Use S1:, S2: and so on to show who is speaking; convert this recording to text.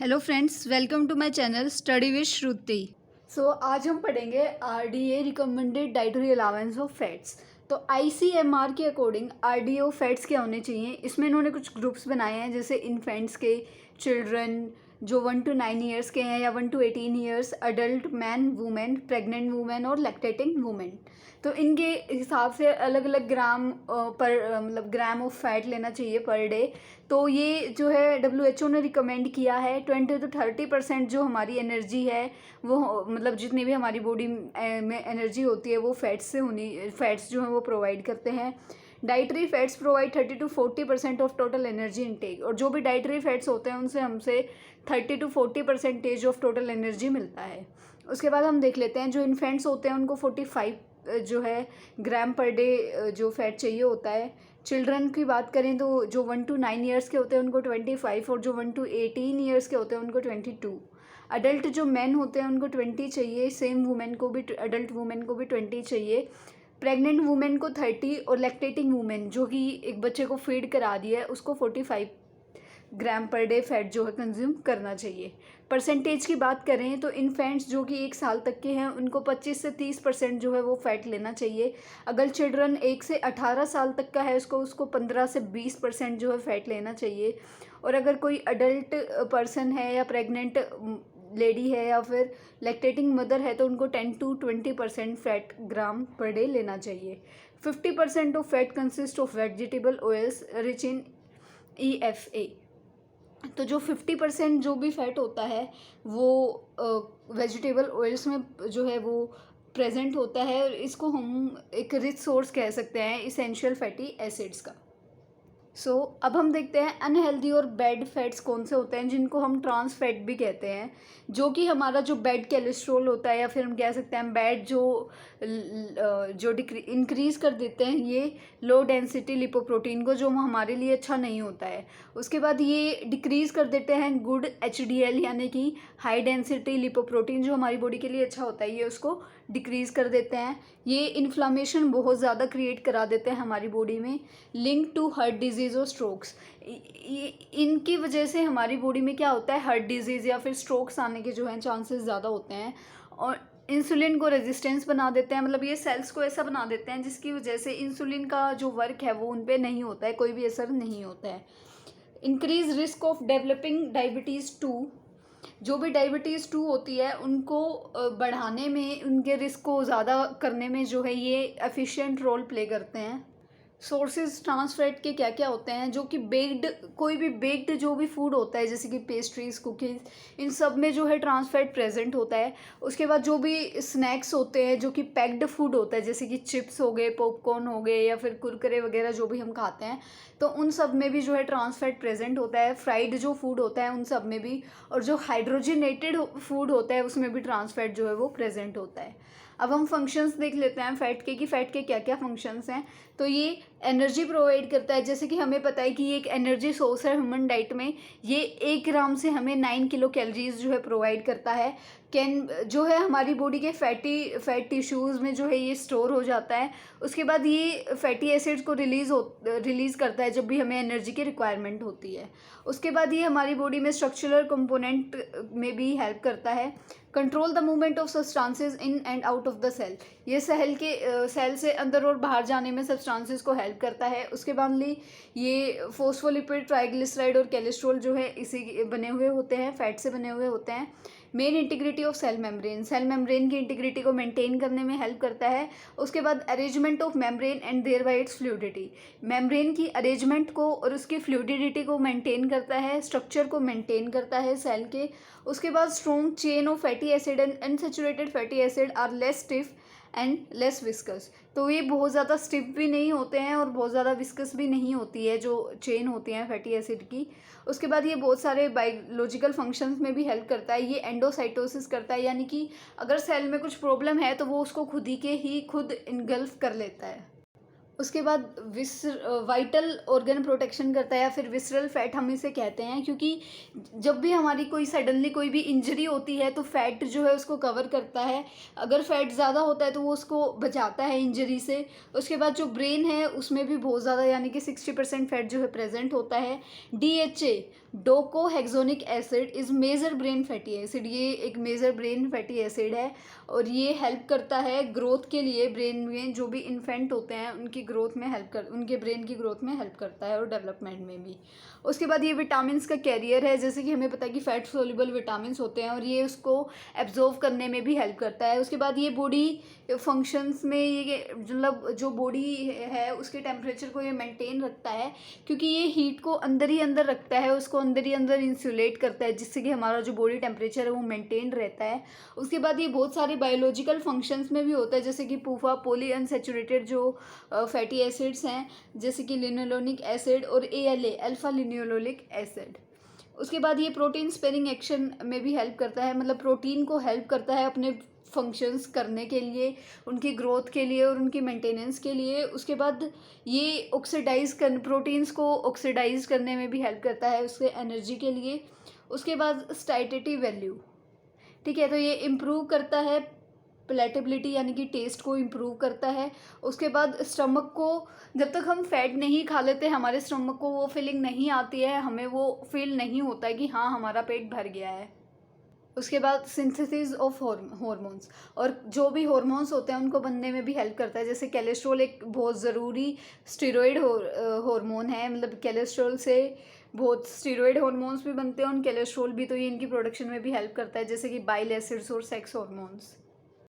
S1: Hello friends, welcome to my channel study with Shruti. आज हम पढ़ेंगे RDA recommended dietary allowance of fats. तो ICMR के अकॉर्डिंग आरडीए ऑफ फैट्स क्या होने चाहिए, इसमें इन्होंने कुछ ग्रुप्स बनाए हैं, जैसे इन्फेंट्स के, चिल्ड्रन जो 1 to 9 ईयर्स के हैं या 1 to 18 years, adult man, women, pregnant women और लैक्टेटिंग वुमेन। तो इनके हिसाब से अलग अलग ग्राम पर मतलब ग्राम ऑफ फैट लेना चाहिए पर डे। तो ये जो है WHO ने रिकमेंड किया है 20 to 30% जो हमारी एनर्जी है वो मतलब जितनी भी हमारी बॉडी में एनर्जी होती है वो फैट्स से होनी, फैट्स जो है वो प्रोवाइड करते हैं। Dietary fats provide 30 to 40% of total energy intake, और जो भी डाइटरी फैट्स होते हैं उनसे हमसे 30 to 40% ऑफ टोटल एनर्जी मिलता है। उसके बाद हम देख लेते हैं जो इन्फेंट्स होते हैं उनको 45 जो है ग्राम पर डे जो फैट चाहिए होता है। चिल्ड्रन की बात करें तो जो 1 to 9 ईयर्स के होते हैं उनको 25, और जो 1 to 18 ईयर्स के होते हैं उनको 22। अडल्ट जो मैन होते हैं उनको 20 चाहिए, सेम वुमेन को भी, अडल्ट वुमेन को भी 20 चाहिए, प्रेग्नेंट वुमेन को 30, और लैक्टेटिंग वुमेन जो कि एक बच्चे को फीड करा दिया है उसको 45 ग्राम पर डे फैट जो है कंज्यूम करना चाहिए। परसेंटेज की बात करें तो इन्फेंट्स जो कि 1 साल तक के हैं उनको 25 से 30% जो है वो फैट लेना चाहिए। अगर चिल्ड्रन 1 से 18 साल तक का है उसको 15 से 20% जो है फैट लेना चाहिए। और अगर कोई अडल्ट पर्सन है या प्रेग्नेंट लेडी है या फिर लैक्टेटिंग मदर है तो उनको 10 to 20% fat gram per day लेना चाहिए। 50% of fat consist of vegetable oils rich in EFA। तो जो 50% जो भी फैट होता है वो वेजिटेबल ऑयल्स में जो है वो प्रेजेंट होता है, और इसको हम एक रिच सोर्स कह सकते हैं इसेंशियल फैटी एसिड्स का। अब हम देखते हैं अनहेल्दी और बैड फैट्स कौन से होते हैं, जिनको हम ट्रांस फैट भी कहते हैं, जो कि हमारा जो बैड कोलेस्ट्रॉल होता है या फिर हम कह सकते हैं बैड जो इंक्रीज कर देते हैं ये लो डेंसिटी लिपोप्रोटीन को, जो हमारे लिए अच्छा नहीं होता है। उसके बाद ये डिक्रीज कर देते हैं गुड HDL यानी कि हाई डेंसिटी लिपोप्रोटीन, जो हमारी बॉडी के लिए अच्छा होता है, ये उसको डिक्रीज़ कर देते हैं। ये इन्फ्लामेशन बहुत ज़्यादा क्रिएट करा देते हैं हमारी बॉडी में, लिंक टू हार्ट डिजीज़ और स्ट्रोक्स। इनकी वजह से हमारी बॉडी में क्या होता है, हार्ट डिजीज़ या फिर स्ट्रोक्स आने के जो हैं चांसेस ज़्यादा होते हैं। और इंसुलिन को रेजिस्टेंस बना देते हैं, मतलब ये सेल्स को ऐसा बना देते हैं जिसकी वजह से इंसुलिन का जो वर्क है वो उन पर नहीं होता है, कोई भी असर नहीं होता है। Increase risk of developing diabetes 2, जो भी डायबिटीज़ 2 होती है उनको बढ़ाने में, उनके रिस्क को ज़्यादा करने में जो है ये एफिशिएंट रोल प्ले करते हैं। सोर्सेज ट्रांस फैट के क्या क्या होते हैं, जो कि बेक्ड, कोई भी बेक्ड जो भी फूड होता है जैसे कि पेस्ट्रीज, कुकीज़, इन सब में जो है ट्रांस फैट प्रेजेंट होता है। उसके बाद जो भी स्नैक्स होते हैं जो कि पैक्ड फूड होता है, जैसे कि चिप्स हो गए, पॉपकॉर्न हो गए या फिर कुरकुरे वगैरह जो भी हम खाते हैं, तो उन सब में भी जो है ट्रांस फैट प्रेजेंट होता है। फ्राइड जो फूड होता है उन सब में भी, और जो हाइड्रोजनेटेड फूड होता है उसमें भी ट्रांस फैट जो है वो प्रेजेंट होता है। अब हम फंक्शंस देख लेते हैं फैट के, कि फैट के क्या क्या फंक्शंस हैं। तो ये एनर्जी प्रोवाइड करता है, जैसे कि हमें पता है कि ये एक एनर्जी सोर्स है ह्यूमन डाइट में। ये 1 ग्राम से हमें 9 किलो कैलोरीज जो है प्रोवाइड करता है। जो है हमारी बॉडी के फैट टिश्यूज़ में जो है ये स्टोर हो जाता है। उसके बाद ये फैटी एसिड्स को रिलीज़ करता है जब भी हमें एनर्जी की रिक्वायरमेंट होती है। उसके बाद ये हमारी बॉडी में स्ट्रक्चरल कंपोनेंट में भी हेल्प करता है। Control the movement of substances in and out of the cell, ये सेल से अंदर और बाहर जाने में सब्सटेंसेस को हेल्प करता है। उसके बाद ये फोस्फोलिपिड, ट्राइग्लिसराइड और कोलेस्ट्रॉल जो है इसी बने हुए होते हैं, फैट से बने हुए होते हैं। Main integrity of cell membrane की इंटीग्रिटी को मेंटेन करने में हेल्प करता है। उसके बाद arrangement of membrane and thereby its fluidity, membrane की अरेंजमेंट को और उसकी फ्लूइडिटी को मेंटेन करता है, स्ट्रक्चर को मेंटेन करता है सेल के। उसके बाद strong chain of fatty acid and unsaturated fatty acid are less stiff and less viscous, तो ये बहुत ज़्यादा स्टिफ भी नहीं होते हैं और बहुत ज़्यादा विस्कस भी नहीं होती है जो चेन होती हैं फैटी एसिड की। उसके बाद ये बहुत सारे बायोलॉजिकल फंक्शंस में भी हेल्प करता है। ये एंडोसाइटोसिस करता है, यानी कि अगर सेल में कुछ प्रॉब्लम है तो वो उसको खुद इनगल्फ कर लेता है। उसके बाद वाइटल ऑर्गन प्रोटेक्शन करता है, या फिर विसरल फैट हम इसे कहते हैं, क्योंकि जब भी हमारी सडनली कोई भी इंजरी होती है तो फैट जो है उसको कवर करता है। अगर फैट ज़्यादा होता है तो वो उसको बचाता है इंजरी से। उसके बाद जो ब्रेन है उसमें भी बहुत ज़्यादा, यानी कि 60% फैट जो है प्रेजेंट होता है। DHA docosahexaenoic acid is major brain fatty acid, ये एक मेजर ब्रेन फैटी एसिड है और ये हेल्प करता है ग्रोथ के लिए। ब्रेन में जो भी इन्फेंट होते हैं उनकी ग्रोथ में उनके ब्रेन की ग्रोथ में हेल्प करता है और डेवलपमेंट में भी। उसके बाद ये विटामिन्स का कैरियर है, जैसे कि हमें पता है कि फैट सोल्यूबल विटामिन्स होते हैं और ये उसको एब्जॉर्व करने में भी हेल्प करता है। उसके बाद ये बॉडी फंक्शंस में ये मतलब जो बॉडी है उसके टेम्परेचर को ये मेंटेन रखता है, क्योंकि ये हीट को अंदर ही अंदर रखता है, उसको अंदर ही अंदर इंसुलेट करता है, जिससे कि हमारा जो बॉडी टेम्परेचर है वो मेंटेन रहता है। उसके बाद ये बहुत सारे बायोलॉजिकल फंक्शंस में भी होता है, जैसे कि पूफा पॉली अनसेचुरेटेड जो फैटी एसिड्स हैं, जैसे कि लिनोलेनिक एसिड और ALA अल्फा लिनोलेनिक एसिड। उसके बाद ये प्रोटीन स्पेयरिंग एक्शन में भी हेल्प करता है, मतलब प्रोटीन को हेल्प करता है अपने फंक्शंस करने के लिए, उनकी ग्रोथ के लिए और उनकी मेंटेनेंस के लिए। उसके बाद ये प्रोटीन्स को ऑक्सीडाइज करने में भी हेल्प करता है उसके एनर्जी के लिए। उसके बाद स्टाइटेटिव वैल्यू, ठीक है, तो ये इम्प्रूव करता है पेलेटेबिलिटी यानी कि टेस्ट को इम्प्रूव करता है। उसके बाद स्टमक को, जब तक हम फैट नहीं खा लेते हमारे स्टमक को वो फीलिंग नहीं आती है, हमें वो फील नहीं होता है कि हाँ हमारा पेट भर गया है। उसके बाद सिंथेसिस ऑफ हॉर्मोन्स, और जो भी हॉर्मोन्स होते हैं उनको बनने में भी हेल्प करता है। जैसे कोलेस्ट्रॉल एक बहुत ज़रूरी स्टेरॉइड हार्मोन है, मतलब कोलेस्ट्रॉल से बहुत स्टेरॉइड हार्मोन्स भी बनते हैं और कोलेस्ट्रॉल भी, तो ये इनकी प्रोडक्शन में भी हेल्प करता है, जैसे कि बाइल एसिड्स और सेक्स हार्मोन्स।